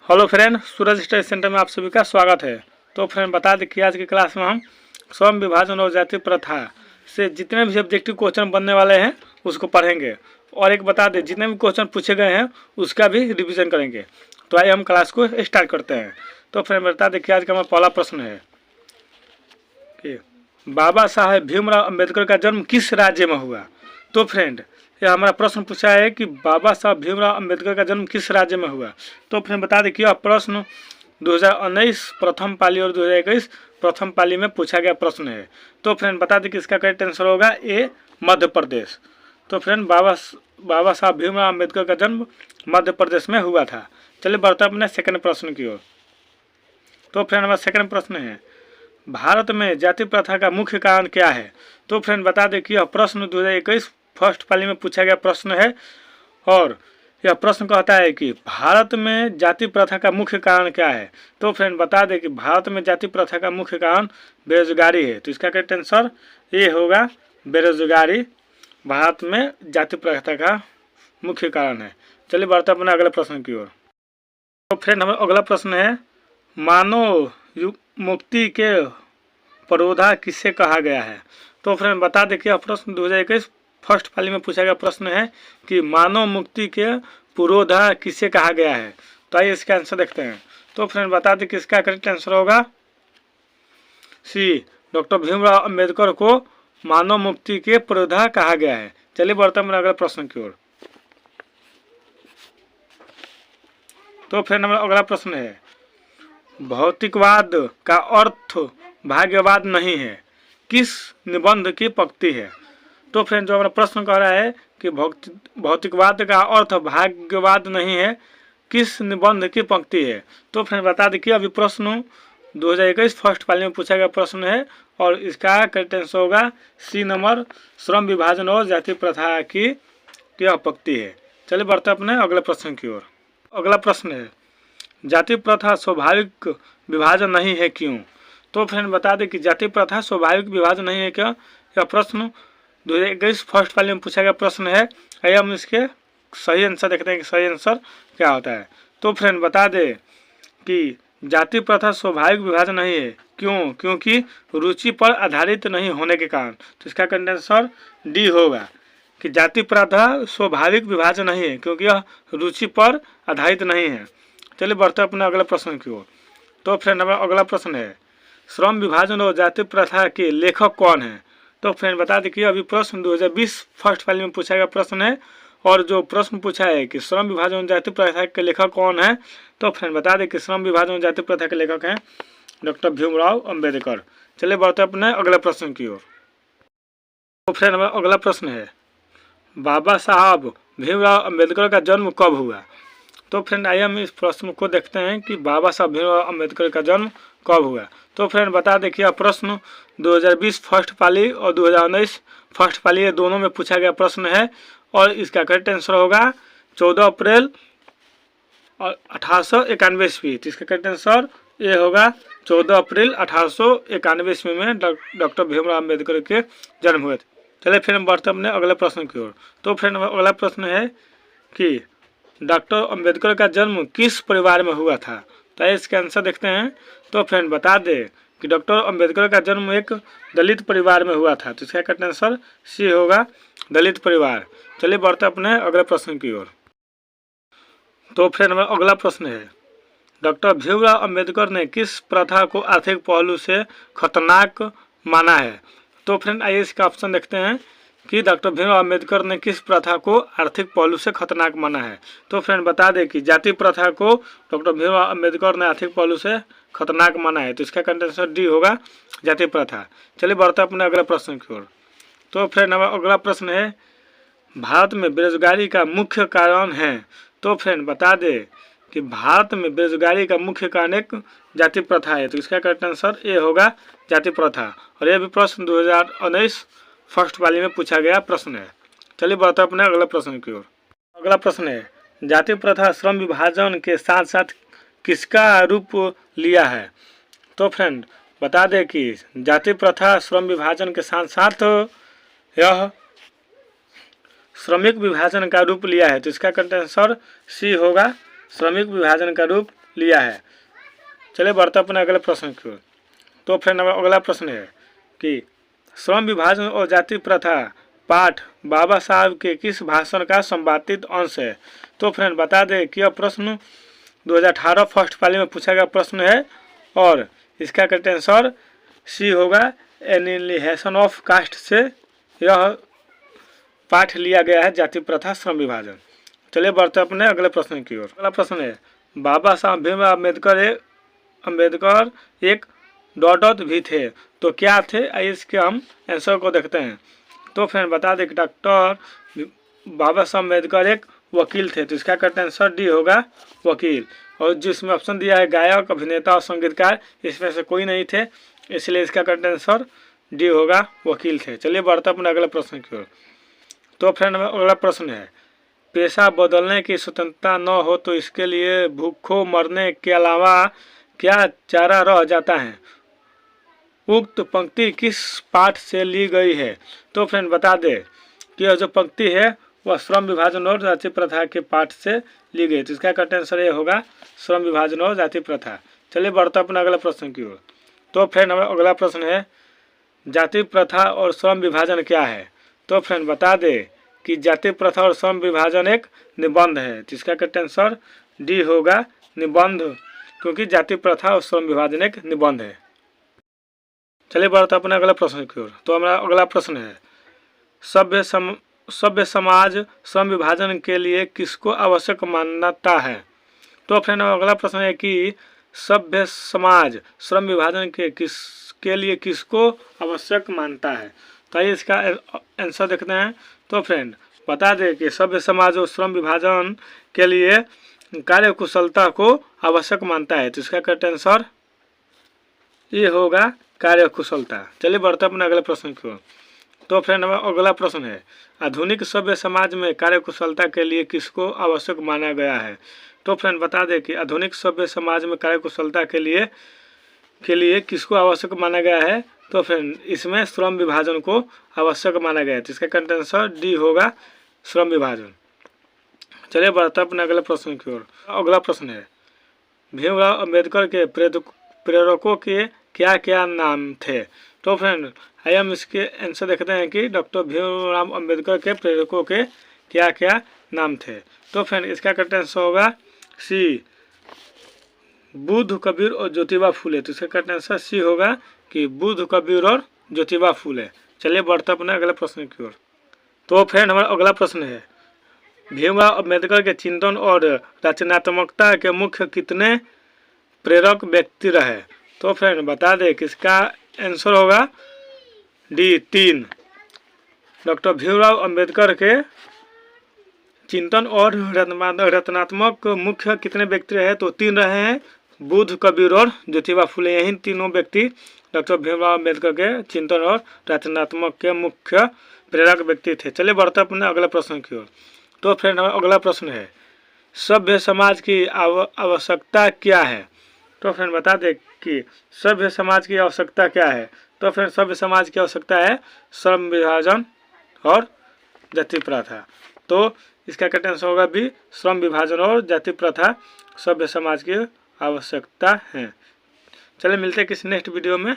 Hello friend, सूरज study centre में आप सभी का स्वागत है। तो फ्रेंड बता दें कि आज की क्लास में हम स्वयं विभाजन और जाति प्रथा से जितने भी ऑब्जेक्टिव क्वेश्चन बनने वाले हैं उसको पढ़ेंगे और एक बता दें जितने भी क्वेश्चन पूछे गए हैं उसका भी रिवीजन करेंगे। तो आइए हम क्लास को स्टार्ट करते हैं। तो फ्रेंड बता दें कि आज का हमारा पहला प्रश्न है कि बाबा साहेब भीमराव अम्बेडकर का जन्म किस राज्य में हुआ। तो फ्रेंड यह हमारा प्रश्न पूछा है कि बाबा साहब भीमराव अम्बेडकर का जन्म किस राज्य में हुआ। तो फ्रेंड बता दें कि यह प्रश्न 2019 प्रथम पाली और 2021 प्रथम पाली में पूछा गया प्रश्न है। तो फ्रेंड बता दें कि इसका करेक्ट आंसर होगा ए, मध्य प्रदेश। तो फ्रेंड बाबा साहब भीमराव अम्बेडकर का जन्म मध्य प्रदेश में हुआ था। चलिए बढ़ते अपने सेकंड प्रश्न की ओर। तो फ्रेंड हमारा सेकंड प्रश्न है भारत में जाति प्रथा का मुख्य कारण क्या है। तो फ्रेंड बता दें कि यह प्रश्न 2021 फर्स्ट पाली में पूछा गया प्रश्न है और यह प्रश्न कहता है कि भारत में जाति प्रथा का मुख्य कारण क्या है। तो फ्रेंड बता दें कि भारत में जाति प्रथा का मुख्य कारण बेरोजगारी है। तो इसका करेक्ट आंसर ये होगा बेरोजगारी भारत में जाति प्रथा का मुख्य कारण है। चलिए बढ़ते अपने अगले प्रश्न की ओर। तो फ्रेंड हमारा अगला प्रश्न है मानव मुक्ति के पुरोधा किसे कहा गया है। तो फ्रेंड बता दें कि यह प्रश्न 2021 फर्स्ट पाली में पूछा गया प्रश्न है कि मानव मुक्ति के पुरोधा किसे कहा गया है। तो आइए इसका आंसर देखते हैं। तो फ्रेंड बता दें कि इसका करेक्ट आंसर होगा सी, डॉक्टर भीमराव अम्बेडकर को मानव मुक्ति के पुरोधा कहा गया है। चलिए बढ़ते हैं अगले प्रश्न की ओर। तो फ्रेंड हमारा अगला प्रश्न है भौतिकवाद का अर्थ भाग्यवाद नहीं है, किस निबंध की पंक्ति है। तो फ्रेंड जो हमारा प्रश्न कह रहा है कि भौतिकवाद का अर्थ भाग्यवाद नहीं है, किस निबंध की पंक्ति है। तो फ्रेंड बता दें कि अभी प्रश्न 2021 फर्स्ट पाली में पूछा गया प्रश्न है और इसका करेक्ट आंसर होगा सी नंबर, श्रम विभाजन और जाति प्रथा की यह पंक्ति है। चलिए बढ़ते अपने अगले प्रश्न की ओर। अगला प्रश्न है जाति प्रथा स्वाभाविक विभाजन नहीं है क्यों। तो फ्रेंड बता दें कि जाति प्रथा स्वाभाविक विभाजन नहीं है क्या। यह प्रश्न 2021 फर्स्ट पाली में पूछा गया प्रश्न है। आइए हम इसके सही आंसर देखते हैं कि सही आंसर क्या होता है। तो फ्रेंड बता दें कि जाति प्रथा स्वाभाविक विभाजन नहीं है क्यों, क्योंकि रुचि पर आधारित नहीं होने के कारण। तो इसका करेक्ट आंसर डी होगा कि जाति प्रथा स्वाभाविक विभाजन नहीं है क्योंकि यह रुचि पर आधारित नहीं है। चलिए बढ़ते अपने अगले प्रश्न की ओर। तो फ्रेंड हमारा अगला प्रश्न है श्रम विभाजन और जाति प्रथा के लेखक कौन है। तो फ्रेंड बता दें कि अभी प्रश्न 2020 फर्स्ट पाली में पूछा गया प्रश्न है और जो प्रश्न पूछा है कि श्रम विभाजन और जाति प्रथा के लेखक कौन है। तो फ्रेंड बता दें कि श्रम विभाजन और जाति प्रथा के लेखक हैं डॉक्टर भीमराव अम्बेडकर। चलिए बढ़ते अपने अगले प्रश्न की ओर। तो फ्रेंड हमारा अगला प्रश्न है बाबा साहब भीमराव अम्बेडकर का जन्म कब हुआ। तो फ्रेंड आइए हम इस प्रश्न को देखते हैं कि बाबा साहब भीमराव अम्बेडकर का जन्म कब हुआ। तो फ्रेंड बता दें कि यह प्रश्न 2020 फर्स्ट पाली और 2019 फर्स्ट पाली ये दोनों में पूछा गया प्रश्न है और इसका करेक्ट आंसर होगा 14 अप्रैल 1891 ईस्वी। तो इसका करेक्ट आंसर ये होगा 14 अप्रैल 1891 ईस्वी में डॉक्टर भीमराव अम्बेडकर के जन्म हुए थे। चलिए फिर हम बढ़ते अपने अगले प्रश्न की ओर। तो फ्रेंड अगला प्रश्न है कि डॉक्टर अम्बेडकर का जन्म किस परिवार में हुआ था। तो इसका आंसर देखते हैं। तो फ्रेंड बता दें कि डॉक्टर अम्बेडकर का जन्म एक दलित परिवार में हुआ था। तो इसका करेक्ट आंसर सी होगा, दलित परिवार। चलिए बढ़ते अपने अगले प्रश्न की ओर। तो फ्रेंड हमारा अगला प्रश्न है डॉक्टर भीमराव अम्बेडकर ने किस प्रथा को आर्थिक पहलू से खतरनाक माना है। तो फ्रेंड आइए इसका ऑप्शन देखते हैं कि डॉक्टर भीमराव अम्बेडकर ने किस प्रथा को आर्थिक पहलू से खतरनाक माना है। तो फ्रेंड बता दें कि जाति प्रथा को डॉक्टर भीमराव अम्बेडकर ने आर्थिक पहलू से खतरनाक माना है। तो इसका करेक्ट आंसर डी होगा, जाति प्रथा। चलिए बढ़ते अपने अगले प्रश्न की ओर। तो फ्रेंड हमारा अगला प्रश्न है भारत में बेरोजगारी का मुख्य कारण है। तो फ्रेंड बता दें कि भारत में बेरोजगारी का मुख्य कारण एक जाति प्रथा है। तो इसका करेक्ट आंसर ये होगा, जाति प्रथा। और यह भी प्रश्न 2019 फर्स्ट पाली में पूछा गया प्रश्न है। चलिए बढ़ते अपने अगला प्रश्न की ओर। अगला प्रश्न है जाति प्रथा श्रम विभाजन के साथ साथ किसका रूप लिया है। तो फ्रेंड बता दें कि जाति प्रथा श्रम विभाजन के साथ साथ यह श्रमिक विभाजन का रूप लिया है। तो इसका करेक्ट आंसर सी होगा, श्रमिक विभाजन का रूप लिया है। चलिए बढ़ते अपने अगले प्रश्न की ओर। तो फ्रेंड अगला प्रश्न है कि श्रम विभाजन और जाति प्रथा पाठ बाबा साहब के किस भाषण का संपादित अंश है। तो फ्रेंड बता दें कि यह प्रश्न 2018 फर्स्ट पाली में पूछा गया प्रश्न है और इसका करेक्ट आंसर सी होगा। एनिहिलेशन ऑफ कास्ट से यह पाठ लिया गया है, जाति प्रथा श्रम विभाजन। चलिए बढ़ते अपने अगले प्रश्न की ओर। अगला प्रश्न है बाबा साहब भीमराव अम्बेडकर एक डॉट भी थे, तो क्या थे, आइए इसके हम आंसर को देखते हैं। तो फ्रेंड बता दें कि डॉक्टर बाबा साहब अम्बेडकर एक वकील थे, तो इसका करेक्ट आंसर डी होगा वकील। और जिसमें ऑप्शन दिया है गायक, अभिनेता और संगीतकार, इसमें से कोई नहीं थे, इसलिए इसका करेक्ट आंसर डी होगा वकील थे। चलिए बढ़ते अपने अगले प्रश्न की ओर। तो फ्रेंड अगला प्रश्न है पेशा बदलने की स्वतंत्रता न हो तो इसके लिए भूखों मरने के अलावा क्या चारा रह जाता है। उक्त पंक्ति किस पाठ से ली गई है। तो फ्रेंड बता दें कि यह जो पंक्ति है वह श्रम विभाजन और जाति प्रथा के पाठ से ली गई, तो इसका करेक्ट आंसर ये होगा श्रम विभाजन और जाति प्रथा। चलिए बढ़ते अपना अगला प्रश्न की ओर। तो फ्रेंड अगला प्रश्न है जाति प्रथा और श्रम विभाजन क्या है। तो फ्रेंड बता दें कि जाति प्रथा और श्रम विभाजन एक निबंध है, तो इसका करेक्ट आंसर डी होगा निबंध, क्योंकि जाति प्रथा और श्रम विभाजन एक निबंध है। चलिए बढ़ते अपने अगला प्रश्न की ओर। तो हमारा अगला प्रश्न है सभ्य समाज श्रम विभाजन के लिए किसको आवश्यक मानता है। तो फ्रेंड अगला प्रश्न है कि सभ्य समाज श्रम विभाजन के लिए किसको आवश्यक मानता है। तो आइए इसका आंसर देखते हैं। तो फ्रेंड बता दें कि सभ्य समाज और श्रम विभाजन के लिए कार्य कुशलता को आवश्यक मानता है, तो इसका करेक्ट आंसर ये होगा कार्य कुशलता। चलिए बढ़ते अपने अगले प्रश्न की ओर। तो फ्रेंड अगला प्रश्न है आधुनिक सभ्य समाज में कार्य कुशलता के लिए किसको आवश्यक माना गया है। तो फ्रेंड बता दें कि आधुनिक सभ्य समाज में कार्य कुशलता के लिए किसको आवश्यक माना गया है। तो फ्रेंड इसमें श्रम विभाजन को आवश्यक माना गया है, तो इसका करेक्ट आंसर डी होगा श्रम विभाजन। चलिए बढ़ते अपने अगले प्रश्न की ओर। अगला प्रश्न है भीमराव अम्बेडकर के प्रेरकों के क्या क्या नाम थे। तो फ्रेंड आइए हम इसके आंसर देखते हैं कि डॉक्टर भीमराव अम्बेडकर के प्रेरकों के क्या क्या नाम थे। तो फ्रेंड इसका करेक्ट आंसर होगा सी बुद्ध, कबीर और ज्योतिबा फूले, तो इसका करेक्ट आंसर सी होगा कि बुद्ध, कबीर और ज्योतिबा फूले। चलिए बढ़ते अपने अगले प्रश्न की ओर। तो फ्रेंड हमारा अगला प्रश्न है भीमराव अम्बेडकर के चिंतन और रचनात्मकता के मुख्य कितने प्रेरक व्यक्ति रहे। तो फ्रेंड बता दें कि इसका आंसर होगा डी 3। डॉक्टर भीमराव अम्बेडकर के चिंतन और रचनात्मक मुख्य कितने व्यक्ति रहे, तो 3 रहे हैं, बुद्ध, कबीर और ज्योतिबा फूले। यही तीनों व्यक्ति डॉक्टर भीमराव अम्बेडकर के चिंतन और रचनात्मक के मुख्य प्रेरक व्यक्ति थे। चलिए बढ़ते अपने अगले प्रश्न की ओर। तो फ्रेंड अगला प्रश्न है सभ्य समाज की आवश्यकता क्या है। तो फ्रेंड बता दें कि सभ्य समाज की आवश्यकता क्या है। तो फ्रेंड सभ्य समाज की आवश्यकता है श्रम विभाजन और जाति प्रथा, तो इसका करेक्ट आंसर होगा बी श्रम विभाजन और जाति प्रथा सभ्य समाज की आवश्यकता है। चलिए मिलते हैं किसी नेक्स्ट वीडियो में।